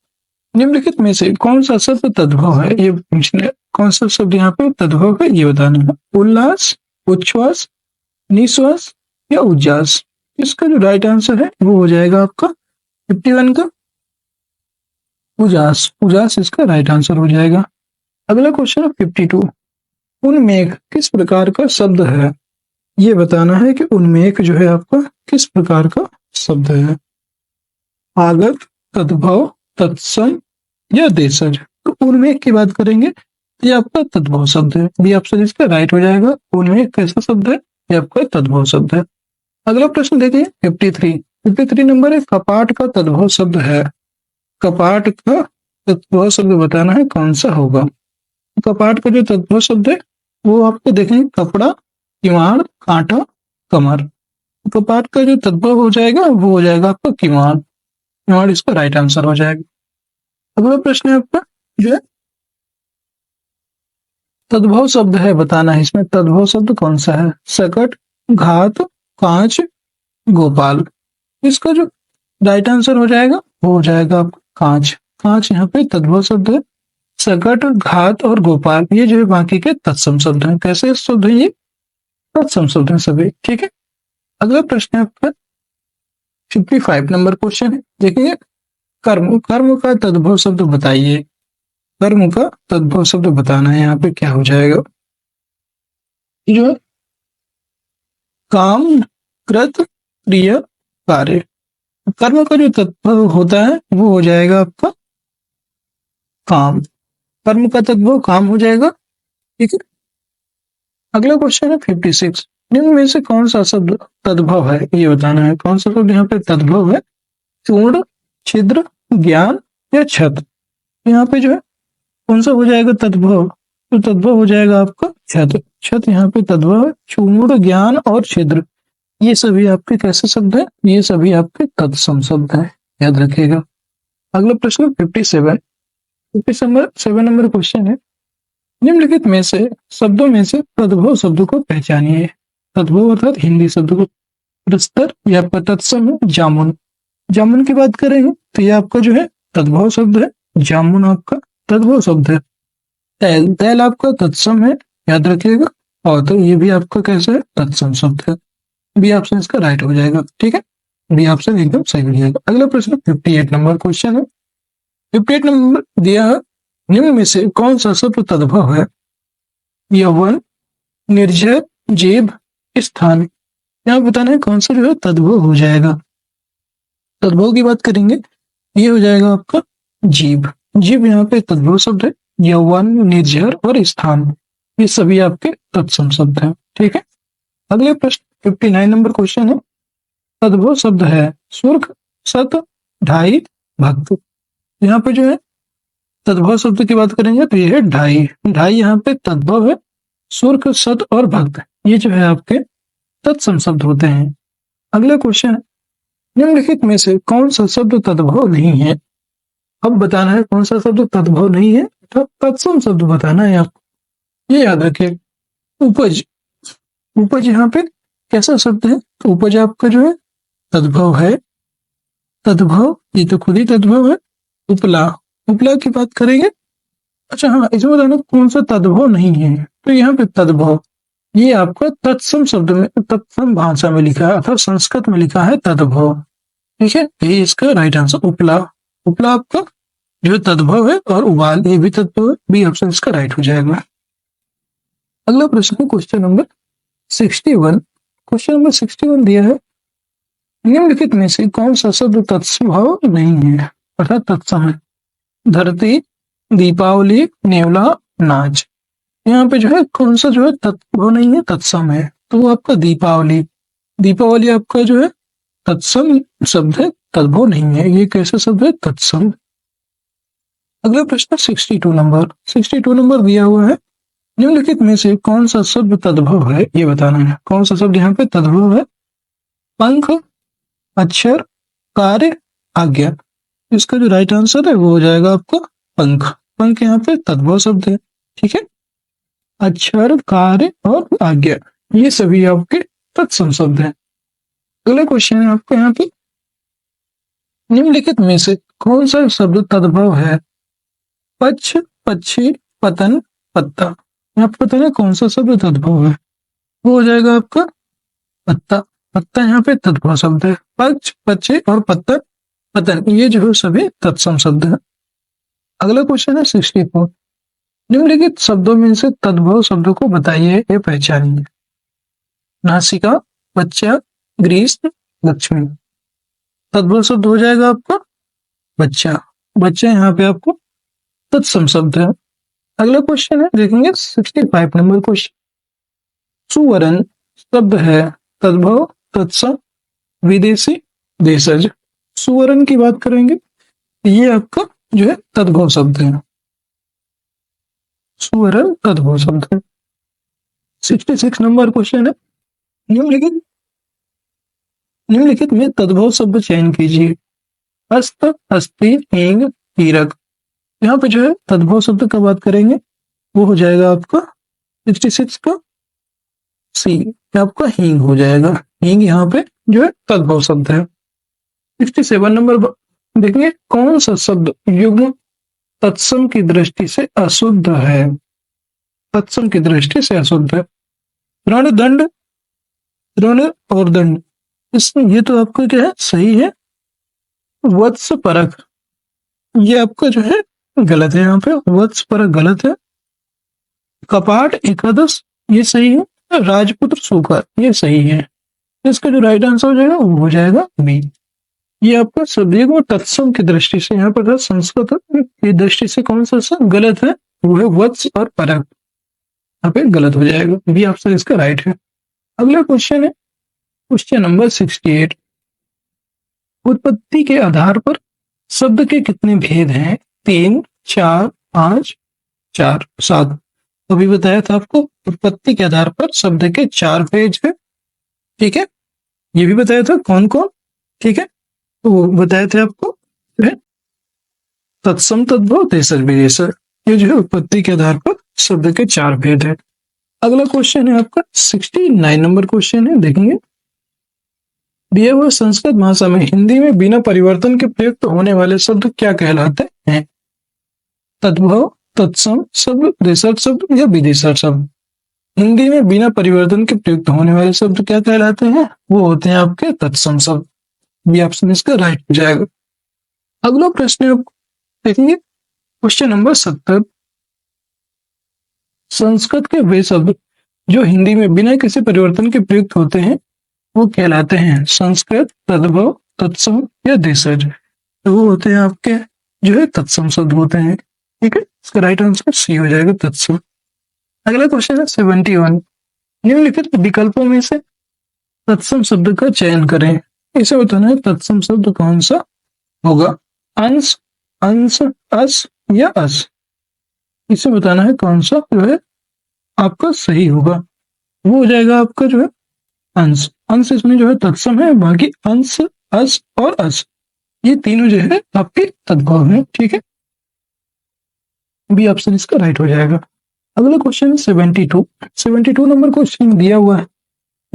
निम्नलिखित में से कौन सा शब्द तद्भव है, ये पूछना, कौन सा शब्द यहाँ पे तद्भव है ये बताना है। उल्लास, उच्छ्वास, निश्वास या उज्जास। इसका जो राइट आंसर है वो हो जाएगा आपका 51 का उजास। उजास इसका राइट आंसर हो जाएगा। अगला क्वेश्चन है 52, उन्मेघ किस प्रकार का शब्द है? ये बताना है कि उन्मेघ जो है आपका किस प्रकार का शब्द है। आगत, तद्भव, तत्सम या देशज। तो उन्मेघ की बात करेंगे तो ये आपका तद्भव शब्द है, बी ऑप्शन इसका राइट हो जाएगा। उन्मेघ कैसा शब्द है? ये आपका तद्भव शब्द है। अगला प्रश्न देखिए 53 नंबर है, कपाट का तद्भव शब्द है। कपाट का तद्भव शब्द बताना है कौन सा होगा। कपाट का जो तद्भव शब्द है वो आपको देखेंगे कपड़ा, किवाड़, कांटा, कमर। कपाट का जो तद्भव हो जाएगा वो हो जाएगा आपका किवाड़। किवाड़ इसका राइट आंसर हो जाएगा। अगला प्रश्न है आपका जो है तद्भव शब्द है बताना है, इसमें तद्भव शब्द कौन सा है? सकट, घात, कांच, गोपाल। इसका जो राइट आंसर हो जाएगा वो हो जाएगा आपका कांच। कांच यहाँ पे तद्भव शब्द है। सकट, घात और गोपाल ये जो है बाकी के तत्सम शब्द हैं। कैसे शब्द है ये? तत्सम शब्द हैं सभी। ठीक है। अगला प्रश्न है आपका 55 नंबर क्वेश्चन है, देखिए कर्म, कर्म का तद्भव शब्द बताइए। कर्म का तद्भव शब्द बताना है, यहाँ पे क्या हो जाएगा? जो है काम, कृत, क्रिया, कार्य। कर्म का जो तद्भव होता है वो हो जाएगा आपका काम। कर्म का तद्भव काम हो जाएगा। ठीक है। अगला क्वेश्चन है 56, निम्न में से कौन सा शब्द तद्भव है ये बताना है। कौन सा शब्द यहाँ पे तद्भव है? चूर्ण, छिद्र, ज्ञान या छत। यहाँ पे जो है कौन सा हो जाएगा तद्भव? तो तद्भव हो जाएगा आपका छत। छत यहाँ पे तद्भव है। चूर्ण, ज्ञान और छिद्र ये सभी आपके कैसे शब्द है? ये सभी आपके तत्सम शब्द है, याद रखिएगा। अगला प्रश्न 57 नंबर क्वेश्चन है, निम्नलिखित में से शब्दों में से तद्भव शब्द को पहचानिए। तद्भव अर्थात हिंदी शब्द को। प्रस्तर या आपका तत्सम है जामुन। जामुन की बात करेंगे तो ये आपका जो है तद्भव शब्द है। जामुन आपका तद्भव शब्द है। तैल, तैल आपका तत्सम है, याद रखिएगा। और तो ये भी आपका कैसे है? तत्सम शब्द है। बी ऑप्शन इसका राइट हो जाएगा। ठीक है। बी ऑप्शन एकदम सही हो जाएगा। अगला प्रश्न 58 नंबर क्वेश्चन है। 58 नंबर दिया है, निम्न में से कौन सा शब्द तद्भव है? यौवन, निर्झर, जीभ, स्थान। यहाँ बताना है कौन सा जो है तद्भव हो जाएगा। तद्भव की बात करेंगे, ये हो जाएगा आपका जीभ। जीभ यहाँ पे तद्भव शब्द है। यौवन, निर्झर और स्थान ये सभी आपके तत्सम शब्द हैं। ठीक है। अगले प्रश्न 59 नंबर क्वेश्चन है। तद्भव शब्द है सुर्ख, सत, ढाई, भक्त। यहाँ पे जो है तद्भव शब्द की बात करेंगे तो ये है ढाई। ढाई यहाँ पे तद्भव है। सुर्ख, सत और भक्त ये जो है आपके तत्सम शब्द होते हैं। अगला क्वेश्चन है, निम्नलिखित में से कौन सा शब्द तद्भव नहीं है? अब बताना है कौन सा शब्द तद्भव नहीं है, तो तत्सम शब्द बताना है आपको। ये याद रखिए। उपज, उपज यहाँ पे कैसा शब्द है? तो उपज आपका जो है तद्भव है। तद्भव ये तो खुद ही तद्भव है। उपला, उपला की बात करेंगे। अच्छा हाँ, इसमें बताना कौन सा तद्भव नहीं है, तो यहाँ पे तद्भव ये आपका तत्सम शब्द में, तत्सम भाषा में लिखा है अर्थात संस्कृत में लिखा है तद्भव। ठीक है, ये इसका राइट आंसर उपला। उपला आपका जो तद्भव है और उबाल ये भी तद्भव है। बी ऑप्शन इसका राइट हो जाएगा। अगला प्रश्न है क्वेश्चन नंबर 61। क्वेश्चन नंबर 61 दिया है, निम्नलिखित में से कौन सा शब्द तत्सम नहीं है अर्थात तत्सम है? धरती, दीपावली, नेवला, नाच। यहाँ पे जो है कौन सा जो है तत्सम नहीं है, तत्सम है, तो वो आपका दीपावली। दीपावली आपका जो है तत्सम शब्द है, तद्भव नहीं है। ये कैसा शब्द है? तत्सम। अगला प्रश्न 62 नंबर। 62 नंबर दिया हुआ है, निम्नलिखित में से कौन सा शब्द तद्भव है ये बताना है। कौन सा शब्द यहाँ पे तद्भव है? पंख, अक्षर, कार्य, आज्ञा। इसका जो राइट आंसर है वो हो जाएगा आपका पंख। पंख यहाँ पे तद्भव शब्द है। ठीक है, अक्षर, कार्य और आज्ञा ये सभी आपके तत्सम शब्द हैं। अगला क्वेश्चन है आपको यहाँ पे, निम्नलिखित में से कौन सा शब्द तद्भव है? पक्ष, पक्षी, पतन, पत्ता। यहाँ पे पता है कौन सा शब्द तद्भव है, वो हो जाएगा आपका पत्ता। पत्ता यहाँ पे तद्भव शब्द है। पक्ष, पक्षी और पत्ता, पतन ये जो है सभी तत्सम शब्द है। अगला क्वेश्चन है 64। निम्नलिखित शब्दों में से तद्भव शब्दों को बताइए या पहचानिए। नासिका, बच्चा, ग्रीष्म, लक्ष्मी। तद्भव शब्द हो जाएगा आपका बच्चा। बच्चा यहाँ पे आपको तत्सम शब्द है। अगला क्वेश्चन है देखेंगे 65 नंबर क्वेश्चन। सुवर्ण शब्द है तद्भव, तत्सम, विदेशी, देशज। सुवर्ण की बात करेंगे, ये आपका जो है तद्भव शब्द है। सुवर्ण तद्भव शब्द है। 66 नंबर क्वेश्चन है, निम्नलिखित में तद्भव शब्द चयन कीजिए। हस्त, हस्ती, हींग, हीरक। यहाँ पे जो है तद्भव शब्द का बात करेंगे, वो हो जाएगा आपका 66 का सी, आपका हींग हो जाएगा। हींग यहाँ पे जो है तद्भव शब्द है। 67 नंबर देखेंगे, कौन सा शब्द युग्म तत्सम की दृष्टि से अशुद्ध है? तत्सम की दृष्टि से अशुद्ध है। ऋण, दंड, ऋण और दंड, इसमें ये तो आपका क्या है सही है। वत्स परक ये आपका जो है गलत है। यहाँ पे वत्स परक गलत है। कपाट, एकादश ये सही है। राजपुत्र, सूकर ये सही है। इसका जो राइट आंसर हो जाएगा वो हो जाएगा बी। ये आपका शब्द और तत्सम की दृष्टि से यहाँ पर संस्कृत की दृष्टि से कौन सा गलत है, वो है वत्स और परक। यहाँ पे गलत हो जाएगा। बी ऑप्शन इसका राइट है। अगला क्वेश्चन है क्वेश्चन नंबर 68। उत्पत्ति के आधार पर शब्द के कितने भेद हैं? 3, 4, 5, 4, 7। अभी बताया था आपको उत्पत्ति के आधार पर शब्द के 4 भेद है। ठीक है, ये भी बताया था कौन कौन। ठीक है, तो बताए थे आपको तत्सम, तद्भव, देशज, विदेशज। ये जो है उत्पत्ति के आधार पर शब्द के 4 भेद है। अगला क्वेश्चन है आपका 69 नंबर क्वेश्चन है, देखेंगे। दिए हुए संस्कृत भाषा में हिंदी में बिना परिवर्तन के प्रयुक्त होने वाले शब्द क्या कहलाते हैं? तद्भव, तत्सम शब्द, देशज शब्द या विदेशज शब्द। हिंदी में बिना परिवर्तन के प्रयुक्त होने वाले शब्द क्या कहलाते हैं? वो होते हैं आपके तत्सम शब्द। बी ऑप्शन इसका राइट हो जाएगा। अगला प्रश्न आप देखेंगे क्वेश्चन नंबर 70। संस्कृत के वे शब्द जो हिंदी में बिना किसी परिवर्तन के प्रयुक्त होते हैं वो कहलाते हैं संस्कृत, तद्भव, तत्सम या देशज। तो वो होते हैं आपके जो है तत्सम शब्द होते हैं। ठीक है, इसका राइट आंसर सी हो जाएगा, तत्सम। अगला क्वेश्चन है 71। निम्नलिखित विकल्पों में से तत्सम शब्द का चयन करें। इसे बताना है तत्सम शब्द कौन सा होगा, अंश, अंश, अस या अस। इसे बताना है कौन सा जो है आपका सही होगा। वो हो जाएगा आपका जो है अंश। अंश इसमें जो है तत्सम है, बाकी अंश, अस और अस ये तीनों जो है आपके तद्भव है। ठीक है, बी ऑप्शन इसका राइट हो जाएगा। अगला क्वेश्चन है 72। 72 नंबर क्वेश्चन दिया हुआ है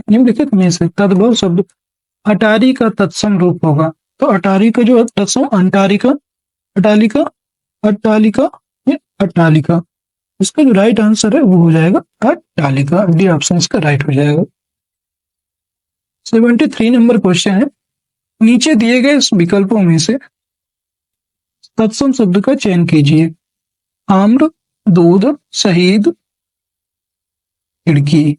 निम्नलिखित में से तद्भव शब्द अटारी का तत्सम रूप होगा। तो अटारी का जो है तत्सम अंटारिका, अटालिका, अट्टालिका या अट्टालिका। इसका जो राइट आंसर है वो हो जाएगा अट्टालिका। डी ऑप्शन इसका राइट हो जाएगा। 73 नंबर क्वेश्चन है नीचे दिए गए विकल्पों में से तत्सम शब्द का चयन कीजिए। आम्र, दूध, शहीद, खिड़की।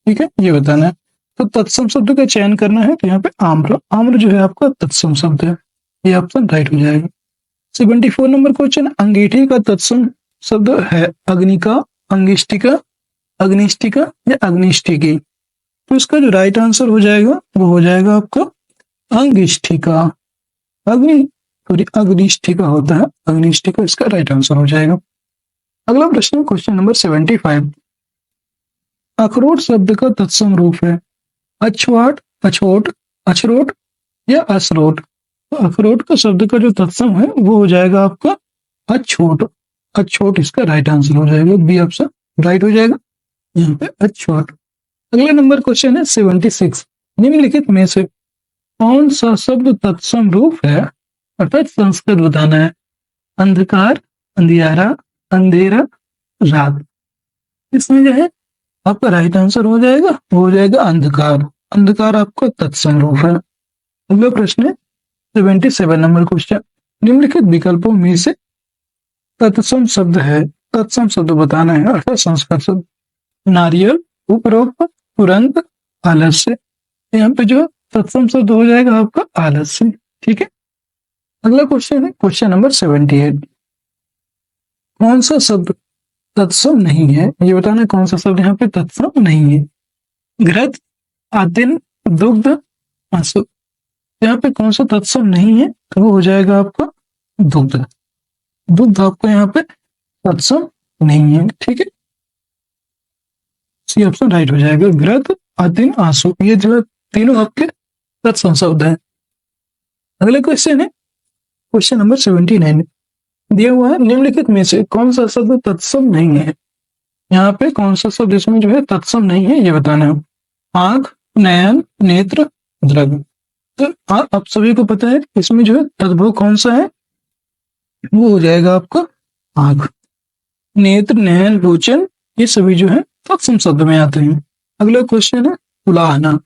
ठीक है, ये बताना है। तो तत्सम शब्द का चयन करना है तो यहाँ पे आम्र, आम्र जो है आपका तत्सम शब्द है, ये ऑप्शन राइट हो जाएगा। 74 नंबर क्वेश्चन अंगीठी का तत्सम शब्द है अग्निका, अंगिष्टिका, अग्निष्टिका या अग्निष्टिकी। तो इसका जो राइट आंसर हो जाएगा वो हो जाएगा आपका अंगिष्टिका। अग्निष्टिका होता है, अग्निष्टिका इसका राइट आंसर हो जाएगा। अगला प्रश्न क्वेश्चन नंबर 75। अखरोट शब्द का तत्सम रूप है अछवाट, अछोट, अछरोट या असरोट। तो अखरोट का शब्द का जो तत्सम है वो हो जाएगा आपका अछोट। अछोट इसका राइट आंसर हो जाएगा, बी ऑप्शन राइट हो जाएगा यहाँ पे अछोट। अगला नंबर क्वेश्चन है 76। निम्नलिखित में से कौन सा शब्द तत्सम रूप है, अर्थात संस्कृत बताना है। अंधकार, अंधियारा, अंधेरा, रात। इसमें जो है आपका राइट आंसर हो जाएगा वो हो जाएगा अंधकार। अंधकार आपका तत्सम रूप है। अगला प्रश्न है 77 नंबर क्वेश्चन निम्नलिखित विकल्पों में से तत्सम शब्द है, तत्सम शब्द बताना है अर्थात संस्कृत शब्द। नारियल, उपरोक्त, तुरंत, आलस्य। यहाँ पे जो तत्सम शब्द हो जाएगा आपका आलस्य। ठीक है, अगला क्वेश्चन है क्वेश्चन नंबर 78। कौन सा शब्द तत्सम नहीं है, ये बताना है कौन सा शब्द यहाँ पे तत्सम नहीं है। घृत, आतिन, दुग्ध, आंसू। यहाँ पे कौन सा तत्सम नहीं है तो वो हो जाएगा आपका दुग्ध। दुग्ध आपका यहाँ पे तत्सम नहीं है। ठीक है, सी ऑप्शन राइट हो जाएगा। घृत, आतिन, आंसू ये जो तीनों आपके तत्सम शब्द है। अगला क्वेश्चन है क्वेश्चन नंबर 79 दिया हुआ है निम्नलिखित में से कौन सा शब्द तत्सम नहीं है। यहाँ पे कौन सा शब्द इसमें जो है तत्सम नहीं है ये बताना है। आंख, नयन, नेत्र, द्रग। तो आप सभी को पता है इसमें जो है तद्भव कौन सा है, वो हो जाएगा आपका आंख। नेत्र, नयन, लोचन ये सभी जो है तत्सम शब्द में आते हैं। अगला क्वेश्चन है उलाहना।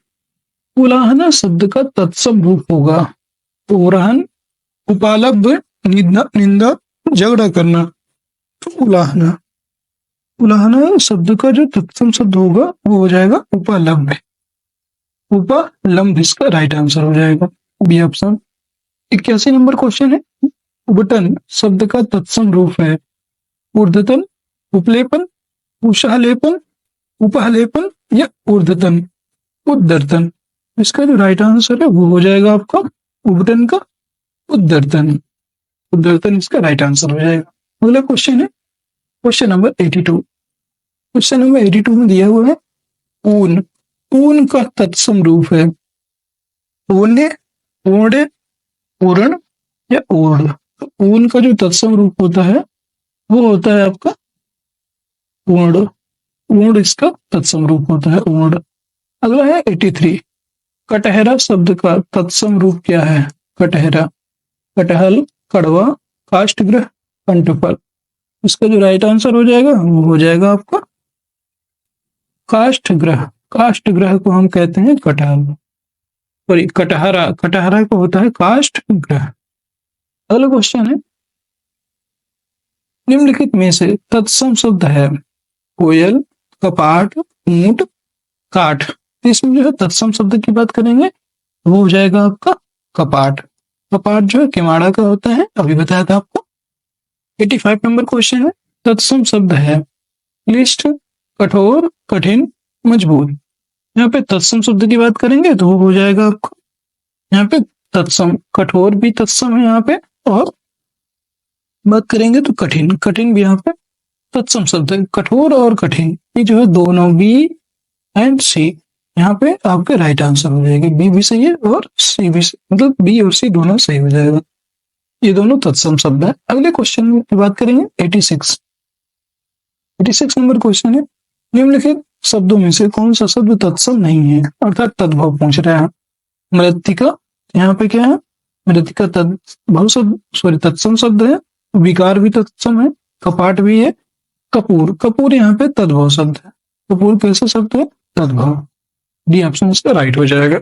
उलाहना शब्द का तत्सम रूप होगा ओरहन, उपालब्ध, निंदा, झगड़ा करना। तो उलाहना, उलाहना शब्द का जो तत्सम शब्द होगा वो हो जाएगा उपलब्ध। उपलब्ध इसका राइट आंसर हो जाएगा, बी ऑप्शन। 81 नंबर क्वेश्चन है उबटन शब्द का तत्सम रूप है ऊर्ध्वतन, उपलेपन, उषालेपन, उपहलेपन या ऊर्ध्वतन, उद्धर्तन। इसका जो राइट आंसर है वो हो जाएगा आपका उबटन का उद्धर्तन। उद्धर्तन इसका राइट आंसर हो जाएगा। अगला क्वेश्चन है क्वेश्चन नंबर 82। क्वेश्चन नंबर 82 में दिया हुआ है ऊन। ऊन का तत्सम रूप है ऊर्णे, ऊर्णे, ऊर्ण या ऊर्ण। तो ऊन का जो तत्सम रूप होता है वो होता है आपका ऊर्ण। ऊर्ण इसका तत्सम रूप होता है ऊर्ण। अगला है 83। कटहरा शब्द का तत्सम रूप क्या है। कटहरा, कटहल, कड़वा, काष्ठगृह, कंठफल। इसका जो राइट आंसर हो जाएगा वो हो जाएगा आपका काष्ठगृह। काष्ठगृह को हम कहते हैं कटहल। सॉरी कटहरा, कटहरा का होता है काष्ठ ग्रह। अगला क्वेश्चन है निम्नलिखित में से तत्सम शब्द है कोयल, कपाट, ऊंट, काठ। तो इसमें जो है तत्सम शब्द की बात करेंगे वो हो जाएगा आपका कपाट। कपाट जो है किमाड़ा का होता है, अभी बताया था आपको। 85 नंबर क्वेश्चन है तत्सम शब्द है क्लिष्ट, कठोर, कठिन, मजबूत। यहाँ पे तत्सम शब्द की बात करेंगे तो वो हो जाएगा आपको यहाँ पे तत्सम, कठोर भी तत्सम है यहाँ पे, और बात करेंगे तो कठिन, कठिन भी यहाँ पे तत्सम शब्द है। कठोर और कठिन ये जो है दोनों बी एंड सी यहाँ पे आपके राइट आंसर हो जाएगी। बी भी सही है और सी भी, मतलब बी और सी दोनों सही हो जाएगा। ये दोनों तत्सम शब्द है। अगले क्वेश्चन की बात करेंगे 86 नंबर क्वेश्चन है निम्नलिखित शब्दों में से कौन सा शब्द तत्सम नहीं है, अर्थात तद्भव पूछ रहे हैं। मृत्तिका, यहाँ पे क्या है, मृत्तिका तद्भव शब्द, सॉरी तत्सम शब्द है। विकार भी तत्सम है, कपाट भी है। कपूर, कपूर यहाँ पे तद्भव शब्द है। कपूर कैसा शब्द है, तद्भव। डी ऑप्शन इसका राइट हो जाएगा।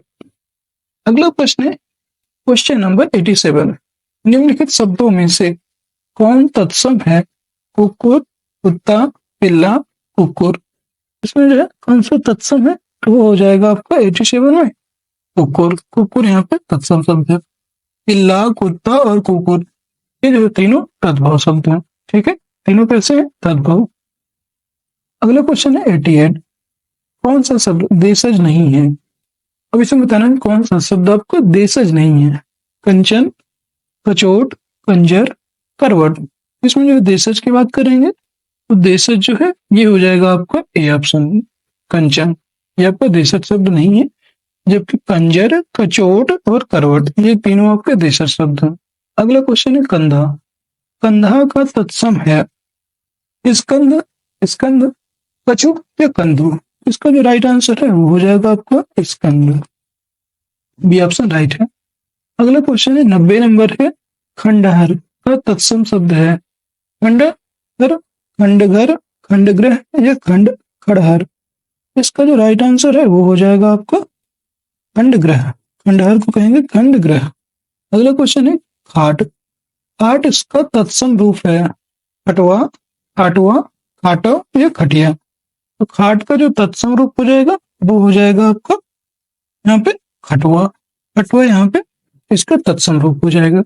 अगला प्रश्न है क्वेश्चन नंबर 87 निम्नलिखित शब्दों में से कौन तत्सम है, कुकुर, कुत्ता, पिल्ला, कुकुर। इसमें जो है कौन सा तत्सम है तो वो हो जाएगा आपका 87 में कुकुर। कुकुर यहाँ पे तत्सम शब्द है। पिल्ला, कुत्ता और कुकुर ये जो तीनों तद्भव शब्द हैं। ठीक है, तीनों कैसे हैं, तद्भव। अगला क्वेश्चन है 88 कौन सा शब्द देशज नहीं है। अब इसमें बताना है कौन सा शब्द आपको देशज नहीं है। कंचन, कचोट, कंजर, करवट। इसमें जो देशज की बात करेंगे तो देशज जो है ये हो जाएगा आपका ए ऑप्शन, कंचन। ये आपका देशज शब्द नहीं है, जबकि कंजर, कचोट और करवट ये तीनों आपके देशज शब्द हैं। अगला क्वेश्चन है कंधा। कंधा का तत्सम है स्कंद, स्कंद, कछु या कंधु। इसका जो राइट आंसर है वो हो जाएगा आपका स्कंद। बी ऑप्शन राइट है। अगला क्वेश्चन है 90 नंबर है खंडहर का तत्सम शब्द है खंडहर, खंडघर, खंडग्रह या खंड खड़हर। इसका जो राइट आंसर है वो हो जाएगा आपका खंडग्रह। खंडहर को कहेंगे खंडग्रह। अगला क्वेश्चन है खाट। खाट इसका तत्सम रूप है खटवा, खाटवा, खाटो या खटिया। तो खाट का जो तत्सम रूप हो जाएगा वो हो जाएगा आपका यहाँ पे खटवा। खटवा यहाँ पे इसका तत्सम रूप हो जाएगा।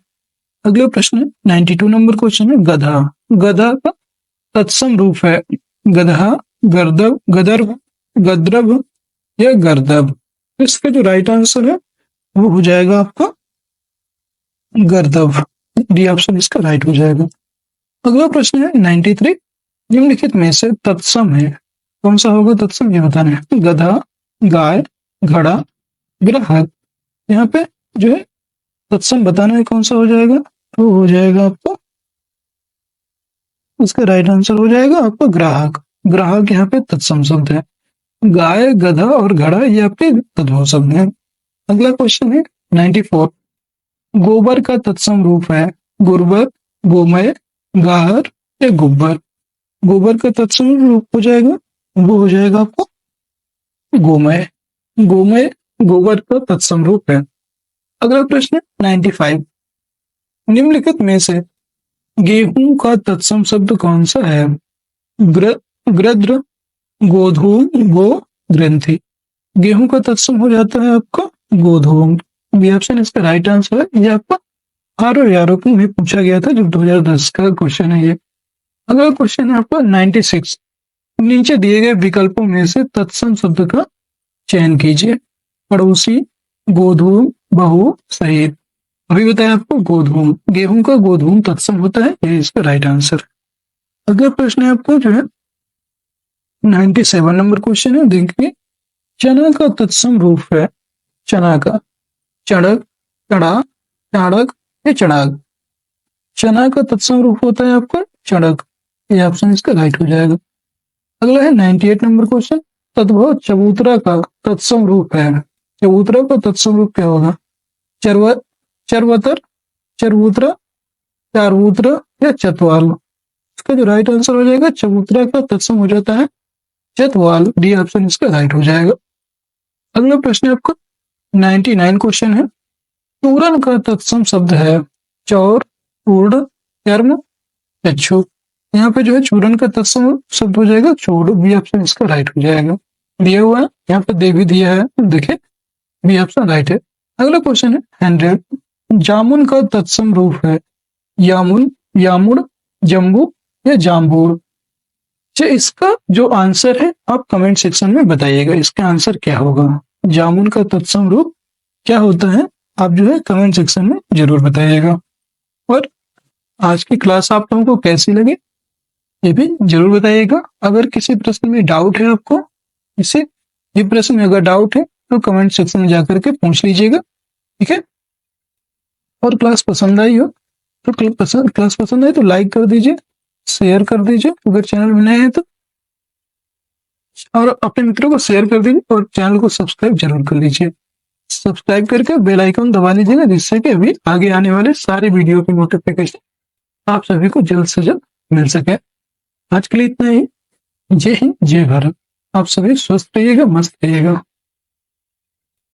अगला प्रश्न है 92 नंबर क्वेश्चन है गधा। गधा का तत्सम रूप है गधा, गर्दभ, गदर्भ, गद्रभ या गर्दभ। इसका जो राइट आंसर है वो हो जाएगा आपका गर्दभ। डी ऑप्शन इसका राइट हो जाएगा। अगला प्रश्न है 93 निम्नलिखित में से तत्सम है कौन सा होगा तत्सम ये बताना है। गधा, गाय, घड़ा, ग्राहक। यहाँ पे जो है तत्सम बताना है कौन सा हो जाएगा तो हो जाएगा आपका, इसका राइट आंसर हो जाएगा आपका ग्राहक। ग्राहक यहाँ पे तत्सम शब्द है। गाय, गधा और घड़ा ये आपके तद्भव शब्द है। अगला क्वेश्चन है 94 गोबर का तत्सम रूप है गुर्बर, गोमय, गाहर या गुब्बर। गोबर का तत्सम रूप हो जाएगा वो हो जाएगा आपको गोमय। गोमय गोबर का तत्सम रूप है। अगला प्रश्न 95 निम्नलिखित में से गेहूं का तत्सम शब्द कौन सा है। ग्रद्र, गोधूम, गो, ग्रंथि। गेहूं का तत्सम हो जाता है आपका गोधूम। बी ऑप्शन इसका राइट आंसर है। ये आपका आर को भी पूछा गया था जब 2010 का क्वेश्चन है ये। अगला क्वेश्चन है आपका 96 नीचे दिए गए विकल्पों में से तत्सम शब्द का चयन कीजिए। पड़ोसी, गोधूम, बहु, शहीद। अभी बताया आपको गोधूम, गेहूं का गोधूम तत्सम होता है, ये इसका राइट आंसर। अगला प्रश्न है आपको जो है 97 नंबर क्वेश्चन है, देखिए चना का तत्सम रूप है चना का चड़क, चढ़ा, चाड़क या चढ़ाक। चना का तत्सम रूप होता है आपका चड़क। ये ऑप्शन इसका राइट हो जाएगा। अगला है 98 नंबर क्वेश्चन तद्भव चबूतरा का तत्सम रूप है। चबूतरा का तत्सम रूप क्या होगा। चरवतर, चरबूतरा, चारबूतरा या चतवाल। इसका जो राइट आंसर हो जाएगा चबूतरा का तत्सम हो जाता है चतवाल। डी ऑप्शन इसका राइट हो जाएगा। अगला प्रश्न है आपका 99 क्वेश्चन है। चूरन का तत्सम शब्द है चौर, चूर्ण, कर्म, चक्षु। यहाँ पे जो है चूरन का तत्सम शब्द हो जाएगा चूड़। बी ऑप्शन इसका राइट हो जाएगा। दिया हुआ है, यहाँ पे दे भी दिया है, देखिए बी ऑप्शन राइट है। अगला क्वेश्चन है 100। जामुन का तत्सम रूप है यामुन, यामुड़, जम्बू या जाम्बूर। अच्छा, इसका जो आंसर है आप कमेंट सेक्शन में बताइएगा, इसका आंसर क्या होगा। जामुन का तत्सम रूप क्या होता है, आप जो है कमेंट सेक्शन में जरूर बताइएगा। और आज की क्लास आप लोगों को कैसी लगी ये भी जरूर बताइएगा। अगर किसी प्रश्न में डाउट है आपको, इसे ये प्रश्न में अगर डाउट है तो कमेंट सेक्शन में जाकर के पूछ लीजिएगा, ठीक है। और क्लास पसंद आई हो तो क्लास पसंद आए तो लाइक कर दीजिए, शेयर कर दीजिए अगर चैनल में नए हैं तो, और अपने मित्रों को शेयर कर दीजिए और चैनल को सब्सक्राइब जरूर कर लीजिए। सब्सक्राइब करके बेल आइकन दबा लीजिएगा, जिससे कि अभी आगे आने वाले सारे वीडियो की नोटिफिकेशन आप सभी को जल्द से जल्द मिल सके। आज के लिए इतना ही। जय हिंद, जय भारत। आप सभी स्वस्थ रहिएगा, मस्त रहिएगा।